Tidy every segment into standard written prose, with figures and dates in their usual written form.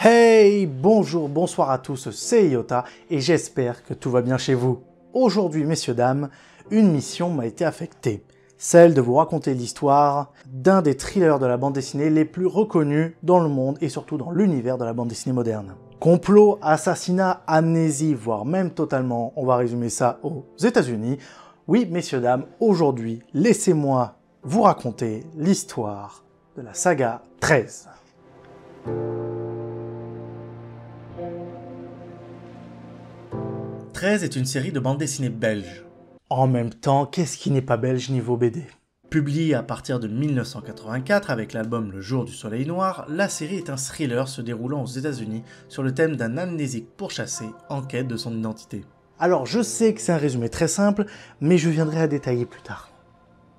Hey, bonjour, bonsoir à tous, c'est Iota et j'espère que tout va bien chez vous. Aujourd'hui, messieurs, dames, une mission m'a été affectée, celle de vous raconter l'histoire d'un des thrillers de la bande dessinée les plus reconnus dans le monde et surtout dans l'univers de la bande dessinée moderne. Complot, assassinat, amnésie, voire même totalement, on va résumer ça aux États-Unis. Oui, messieurs, dames, aujourd'hui, laissez-moi vous raconter l'histoire de la saga 13. « 13 est une série de bande dessinée belge. En même temps, qu'est-ce qui n'est pas belge niveau BD? Publiée à partir de 1984 avec l'album Le Jour du Soleil Noir, la série est un thriller se déroulant aux États-Unis sur le thème d'un amnésique pourchassé en quête de son identité. Alors je sais que c'est un résumé très simple, mais je viendrai à détailler plus tard.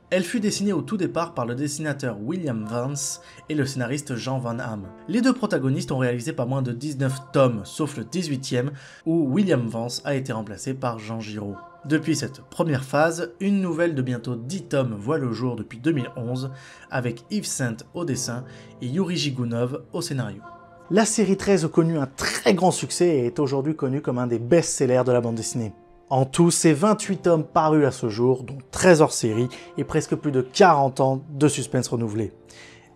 Elle fut dessinée au tout départ par le dessinateur William Vance et le scénariste Jean Van Hamme. Les deux protagonistes ont réalisé pas moins de 19 tomes, sauf le 18e, où William Vance a été remplacé par Jean Giraud. Depuis cette première phase, une nouvelle de bientôt 10 tomes voit le jour depuis 2011, avec Yves Saint au dessin et Yuri Jigounov au scénario. La série 13 a connu un très grand succès et est aujourd'hui connue comme un des best-sellers de la bande dessinée. En tout, c'est 28 tomes parus à ce jour, dont 13 hors-série et presque plus de 40 ans de suspense renouvelé.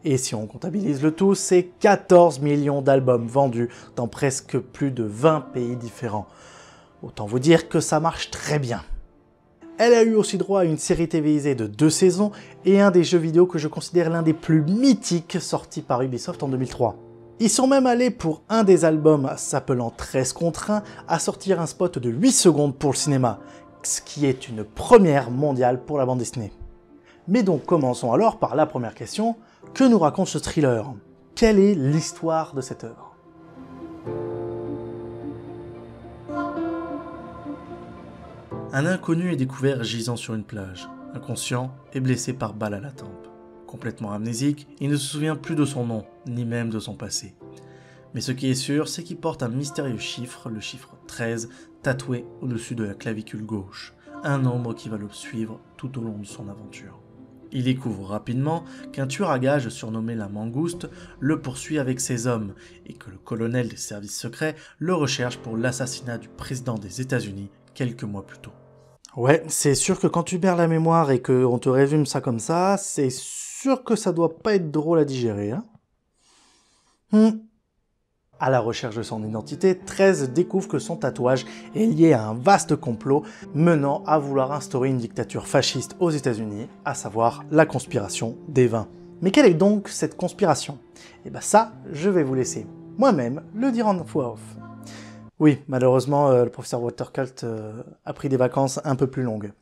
Et si on comptabilise le tout, c'est 14 millions d'albums vendus dans presque plus de 20 pays différents. Autant vous dire que ça marche très bien. Elle a eu aussi droit à une série télévisée de 2 saisons et un des jeux vidéo que je considère l'un des plus mythiques sortis par Ubisoft en 2003. Ils sont même allés pour un des albums s'appelant 13 contre 1 à sortir un spot de 8 secondes pour le cinéma, ce qui est une première mondiale pour la bande dessinée. Mais donc commençons alors par la première question, que nous raconte ce thriller? Quelle est l'histoire de cette œuvre? Un inconnu est découvert gisant sur une plage, inconscient et blessé par balle à la tempe. Complètement amnésique, il ne se souvient plus de son nom, ni même de son passé. Mais ce qui est sûr, c'est qu'il porte un mystérieux chiffre, le chiffre 13, tatoué au-dessus de la clavicule gauche, un nombre qui va le suivre tout au long de son aventure. Il découvre rapidement qu'un tueur à gages surnommé la Mangouste le poursuit avec ses hommes, et que le colonel des services secrets le recherche pour l'assassinat du président des États-Unis quelques mois plus tôt. Ouais, c'est sûr que quand tu perds la mémoire et qu'on te résume ça comme ça, c'est sûr que ça doit pas être drôle à digérer, hein. À la recherche de son identité, 13 découvre que son tatouage est lié à un vaste complot menant à vouloir instaurer une dictature fasciste aux États-Unis, à savoir la conspiration des 20. Mais quelle est donc cette conspiration? Eh ben ça, je vais vous laisser moi-même le dire en voix off. Oui, malheureusement, le professeur Watercult a pris des vacances un peu plus longues.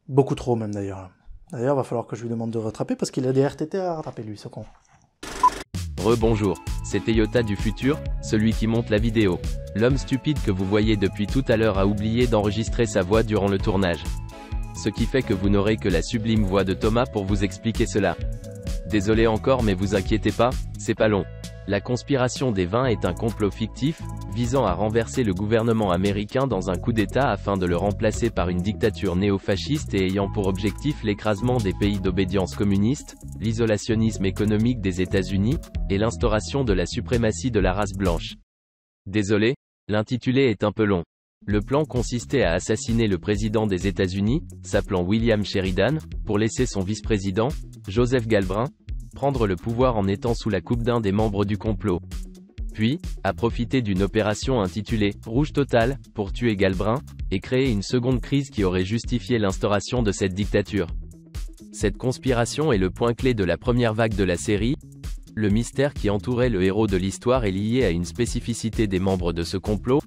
Beaucoup trop même d'ailleurs. D'ailleurs, il va falloir que je lui demande de rattraper parce qu'il a des RTT à rattraper lui, ce con. Rebonjour, c'est Iota du futur, celui qui monte la vidéo. L'homme stupide que vous voyez depuis tout à l'heure a oublié d'enregistrer sa voix durant le tournage. Ce qui fait que vous n'aurez que la sublime voix de Thomas pour vous expliquer cela. Désolé encore mais vous inquiétez pas, c'est pas long. La conspiration des 20 est un complot fictif, visant à renverser le gouvernement américain dans un coup d'État afin de le remplacer par une dictature néo-fasciste et ayant pour objectif l'écrasement des pays d'obédience communiste, l'isolationnisme économique des États-Unis, et l'instauration de la suprématie de la race blanche. Désolé, l'intitulé est un peu long. Le plan consistait à assassiner le président des États-Unis, s'appelant William Sheridan, pour laisser son vice-président, Joseph Galbraith, prendre le pouvoir en étant sous la coupe d'un des membres du complot. Puis, à profiter d'une opération intitulée « Rouge Total » pour tuer Galbraith, et créer une seconde crise qui aurait justifié l'instauration de cette dictature. Cette conspiration est le point clé de la première vague de la série. Le mystère qui entourait le héros de l'histoire est lié à une spécificité des membres de ce complot.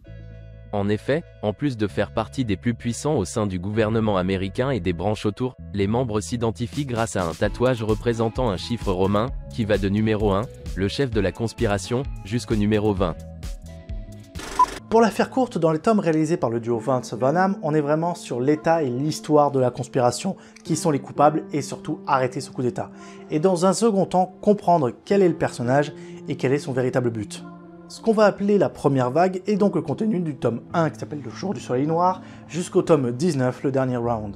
En effet, en plus de faire partie des plus puissants au sein du gouvernement américain et des branches autour, les membres s'identifient grâce à un tatouage représentant un chiffre romain, qui va de numéro 1, le chef de la conspiration, jusqu'au numéro 20. Pour la faire courte, dans les tomes réalisés par le duo Vance-Van Hamme, on est vraiment sur l'état et l'histoire de la conspiration, qui sont les coupables et surtout arrêter ce coup d'état. Et dans un second temps, comprendre quel est le personnage et quel est son véritable but. Ce qu'on va appeler la première vague est donc le contenu du tome 1 qui s'appelle Le Jour du Soleil Noir jusqu'au tome 19, le dernier round.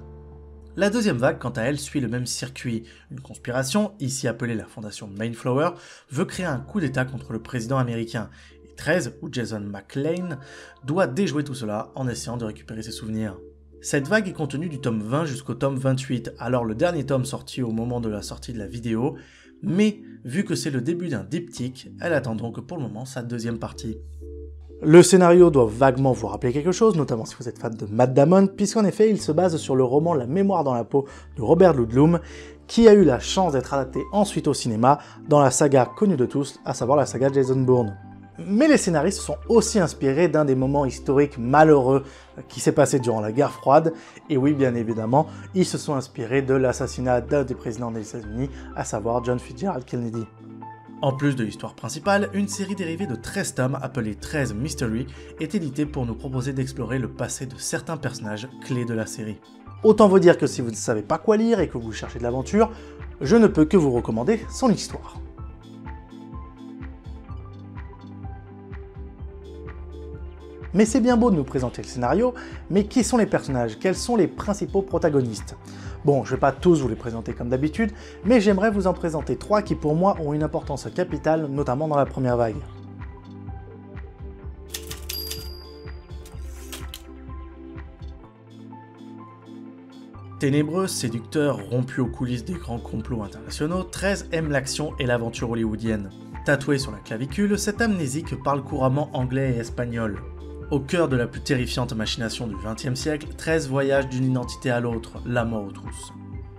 La deuxième vague, quant à elle, suit le même circuit. Une conspiration, ici appelée la fondation Mayflower, veut créer un coup d'état contre le président américain. Et 13, où Jason McClane doit déjouer tout cela en essayant de récupérer ses souvenirs. Cette vague est contenue du tome 20 jusqu'au tome 28, alors le dernier tome sorti au moment de la sortie de la vidéo, mais vu que c'est le début d'un diptyque, elle attend donc pour le moment sa deuxième partie. Le scénario doit vaguement vous rappeler quelque chose, notamment si vous êtes fan de Matt Damon, puisqu'en effet il se base sur le roman La mémoire dans la peau de Robert Ludlum, qui a eu la chance d'être adapté ensuite au cinéma dans la saga connue de tous, à savoir la saga Jason Bourne. Mais les scénaristes se sont aussi inspirés d'un des moments historiques malheureux qui s'est passé durant la guerre froide, et oui bien évidemment, ils se sont inspirés de l'assassinat d'un des présidents des États-Unis, à savoir John Fitzgerald Kennedy. En plus de l'histoire principale, une série dérivée de 13 tomes appelée 13 Mystery est éditée pour nous proposer d'explorer le passé de certains personnages clés de la série. Autant vous dire que si vous ne savez pas quoi lire et que vous cherchez de l'aventure, je ne peux que vous recommander son histoire. Mais c'est bien beau de nous présenter le scénario, mais qui sont les personnages? Quels sont les principaux protagonistes? Bon, je vais pas tous vous les présenter comme d'habitude, mais j'aimerais vous en présenter 3 qui pour moi ont une importance capitale, notamment dans la première vague. Ténébreux, séducteur, rompu aux coulisses des grands complots internationaux, 13 aime l'action et l'aventure hollywoodienne. Tatoué sur la clavicule, cet amnésique parle couramment anglais et espagnol. Au cœur de la plus terrifiante machination du XXe siècle, 13 voyage d'une identité à l'autre, la mort aux trousses.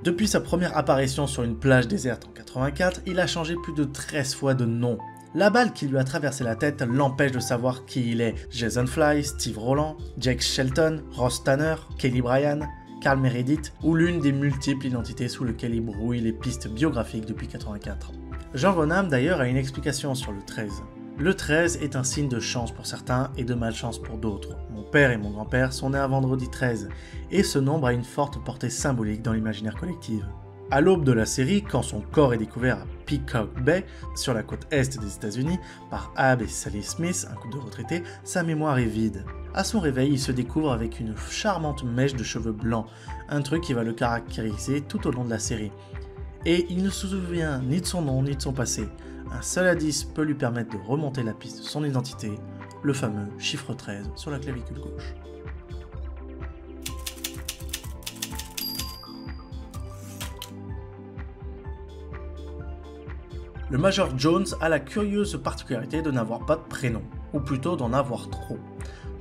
Depuis sa première apparition sur une plage déserte en 84, il a changé plus de 13 fois de nom. La balle qui lui a traversé la tête l'empêche de savoir qui il est. Jason Fly, Steve Rowland, Jake Shelton, Ross Tanner, Kelly Bryan, Carl Meredith ou l'une des multiples identités sous lesquelles il brouille les pistes biographiques depuis 84. Jean Bonham d'ailleurs a une explication sur le 13. Le 13 est un signe de chance pour certains et de malchance pour d'autres. Mon père et mon grand-père sont nés un vendredi 13, et ce nombre a une forte portée symbolique dans l'imaginaire collectif. À l'aube de la série, quand son corps est découvert à Peacock Bay, sur la côte est des États-Unis, par Ab et Sally Smith, un couple de retraités, sa mémoire est vide. À son réveil, il se découvre avec une charmante mèche de cheveux blancs, un truc qui va le caractériser tout au long de la série. Et il ne se souvient ni de son nom ni de son passé. Un seul indice peut lui permettre de remonter la piste de son identité, le fameux chiffre 13 sur la clavicule gauche. Le Major Jones a la curieuse particularité de n'avoir pas de prénom, ou plutôt d'en avoir trop.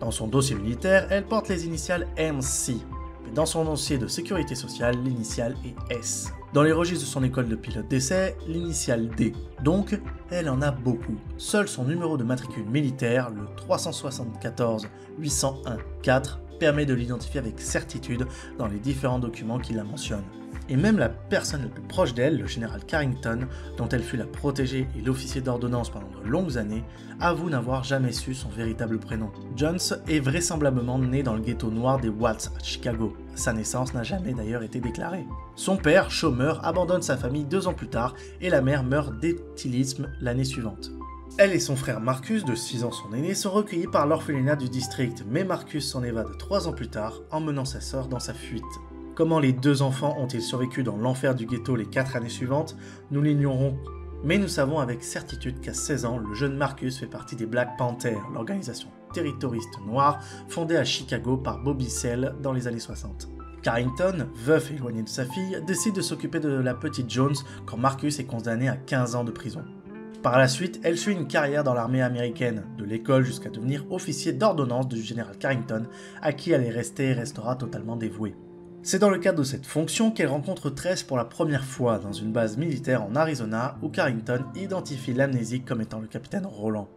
Dans son dossier militaire, elle porte les initiales MC, mais dans son dossier de sécurité sociale, l'initiale est S. Dans les registres de son école de pilote d'essai, l'initiale D. Donc, elle en a beaucoup. Seul son numéro de matricule militaire, le 374 801 4, permet de l'identifier avec certitude dans les différents documents qui la mentionnent. Et même la personne la plus proche d'elle, le général Carrington, dont elle fut la protégée et l'officier d'ordonnance pendant de longues années, avoue n'avoir jamais su son véritable prénom. Jones est vraisemblablement né dans le ghetto noir des Watts à Chicago. Sa naissance n'a jamais d'ailleurs été déclarée. Son père, chômeur, abandonne sa famille 2 ans plus tard et la mère meurt d'éthylisme l'année suivante. Elle et son frère Marcus, de 6 ans son aîné, sont recueillis par l'orphelinat du district, mais Marcus s'en évade 3 ans plus tard, emmenant sa sœur dans sa fuite. Comment les 2 enfants ont-ils survécu dans l'enfer du ghetto les 4 années suivantes, nous l'ignorons. Mais nous savons avec certitude qu'à 16 ans, le jeune Marcus fait partie des Black Panthers, l'organisation terroriste noire fondée à Chicago par Bobby Seale dans les années 60. Carrington, veuf et éloigné de sa fille, décide de s'occuper de la petite Jones quand Marcus est condamné à 15 ans de prison. Par la suite, elle suit une carrière dans l'armée américaine, de l'école jusqu'à devenir officier d'ordonnance du général Carrington, à qui elle est restée et restera totalement dévouée. C'est dans le cadre de cette fonction qu'elle rencontre 13 pour la première fois dans une base militaire en Arizona où Carrington identifie l'amnésique comme étant le capitaine Roland.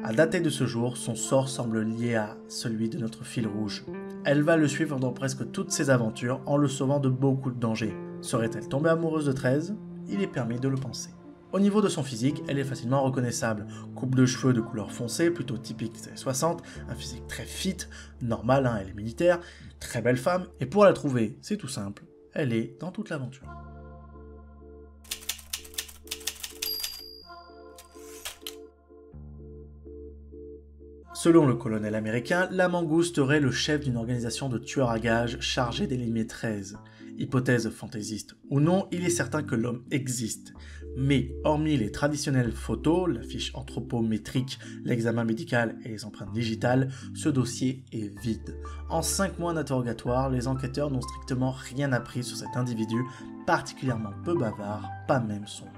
À dater de ce jour, son sort semble lié à celui de notre fil rouge. Elle va le suivre dans presque toutes ses aventures en le sauvant de beaucoup de dangers. Serait-elle tombée amoureuse de 13 ? Il est permis de le penser. Au niveau de son physique, elle est facilement reconnaissable. Coupe de cheveux de couleur foncée, plutôt typique des années 60, un physique très fit, normal, elle est militaire, très belle femme, et pour la trouver, c'est tout simple, elle est dans toute l'aventure. Selon le colonel américain, la mangouste serait le chef d'une organisation de tueurs à gages chargée d'éliminer 13. Hypothèse fantaisiste ou non, il est certain que l'homme existe. Mais hormis les traditionnelles photos, la fiche anthropométrique, l'examen médical et les empreintes digitales, ce dossier est vide. En 5 mois d'interrogatoire, les enquêteurs n'ont strictement rien appris sur cet individu, particulièrement peu bavard, pas même son nom.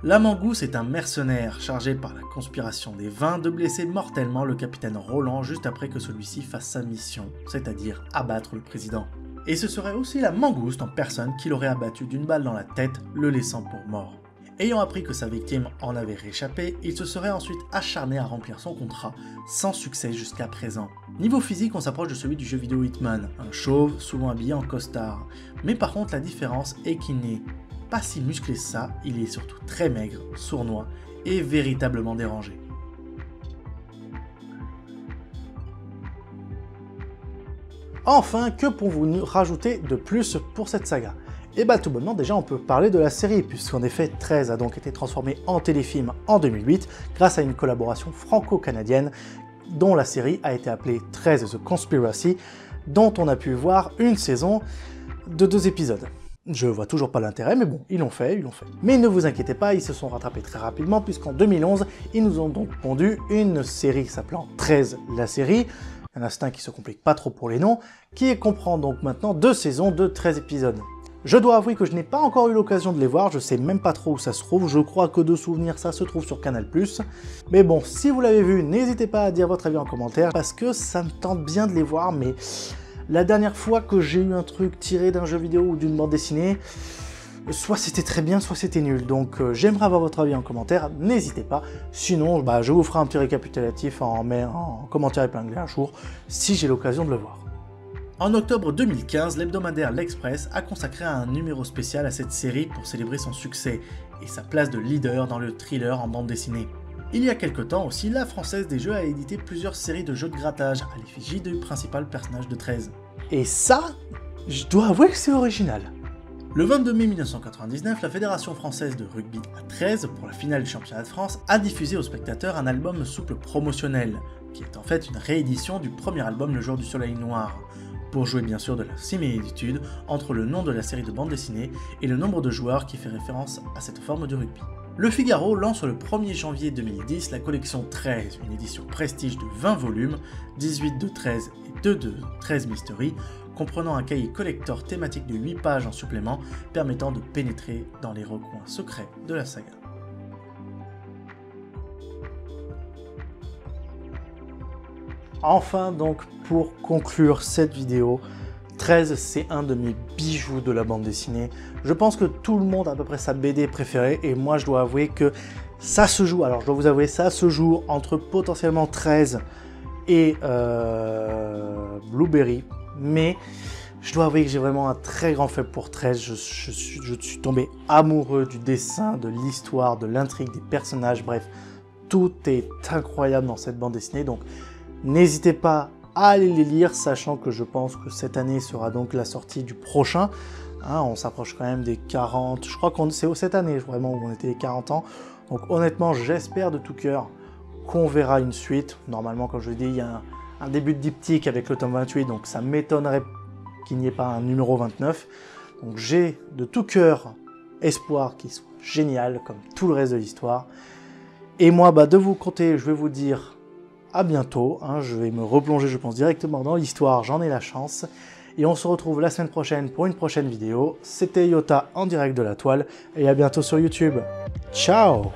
La mangouste est un mercenaire chargé par la conspiration des 20 de blesser mortellement le capitaine Roland juste après que celui-ci fasse sa mission, c'est-à-dire abattre le président. Et ce serait aussi la mangouste en personne qui l'aurait abattu d'une balle dans la tête, le laissant pour mort. Ayant appris que sa victime en avait réchappé, il se serait ensuite acharné à remplir son contrat, sans succès jusqu'à présent. Niveau physique, on s'approche de celui du jeu vidéo Hitman, un chauve, souvent habillé en costard. Mais par contre, la différence est qu'il n'est pas si musclé ça, il est surtout très maigre, sournois et véritablement dérangé. Enfin, que pouvons-nous rajouter de plus pour cette saga? Et bah tout bonnement, déjà on peut parler de la série, puisqu'en effet 13 a donc été transformé en téléfilm en 2008, grâce à une collaboration franco-canadienne, dont la série a été appelée 13 The Conspiracy, dont on a pu voir une saison de 2 épisodes. Je vois toujours pas l'intérêt, mais bon, ils l'ont fait. Mais ne vous inquiétez pas, ils se sont rattrapés très rapidement, puisqu'en 2011, ils nous ont donc pondu une série s'appelant 13 la série, un instinct qui se complique pas trop pour les noms, qui comprend donc maintenant 2 saisons de 13 épisodes. Je dois avouer que je n'ai pas encore eu l'occasion de les voir, je sais même pas trop où ça se trouve, je crois que de souvenir ça se trouve sur Canal+. Mais bon, si vous l'avez vu, n'hésitez pas à dire votre avis en commentaire, parce que ça me tente bien de les voir, mais la dernière fois que j'ai eu un truc tiré d'un jeu vidéo ou d'une bande dessinée, soit c'était très bien, soit c'était nul. Donc j'aimerais avoir votre avis en commentaire, n'hésitez pas. Sinon, je vous ferai un petit récapitulatif en commentaire épinglé un jour, si j'ai l'occasion de le voir. En octobre 2015, l'hebdomadaire L'Express a consacré un numéro spécial à cette série pour célébrer son succès et sa place de leader dans le thriller en bande dessinée. Il y a quelque temps aussi, la Française des Jeux a édité plusieurs séries de jeux de grattage à l'effigie du principal personnage de 13. Et ça, je dois avouer que c'est original. Le 22 mai 1999, la Fédération française de rugby à 13, pour la finale du championnat de France, a diffusé aux spectateurs un album souple promotionnel, qui est en fait une réédition du premier album Le Jour du Soleil Noir, pour jouer bien sûr de la similitude entre le nom de la série de bande dessinée et le nombre de joueurs qui fait référence à cette forme du rugby. Le Figaro lance le 1er janvier 2010 la collection 13, une édition prestige de 20 volumes, 18 de 13 et 2 de 13 Mystery, comprenant un cahier collector thématique de 8 pages en supplément, permettant de pénétrer dans les recoins secrets de la saga. Enfin donc, pour conclure cette vidéo, 13 c'est un de mes bijoux de la bande dessinée. Je pense que tout le monde a à peu près sa BD préférée et moi je dois avouer que ça se joue, alors je dois vous avouer, ça se joue entre potentiellement 13 et Blueberry, mais je dois avouer que j'ai vraiment un très grand faible pour 13, je suis tombé amoureux du dessin, de l'histoire, de l'intrigue, des personnages, bref, tout est incroyable dans cette bande dessinée, donc n'hésitez pas à aller les lire, sachant que je pense que cette année sera donc la sortie du prochain. Hein, on s'approche quand même des 40, je crois que c'est cette année vraiment où on était les 40 ans. Donc honnêtement, j'espère de tout cœur qu'on verra une suite. Normalement, comme je l'ai dit, il y a un début de diptyque avec le tome 28, donc ça m'étonnerait qu'il n'y ait pas un numéro 29. Donc j'ai de tout cœur espoir qu'il soit génial, comme tout le reste de l'histoire. Et moi, de vous compter, je vais vous dire à bientôt, hein, je vais me replonger, je pense, directement dans l'histoire, j'en ai la chance. Et on se retrouve la semaine prochaine pour une prochaine vidéo. C'était Yota en direct de la toile, et à bientôt sur YouTube. Ciao!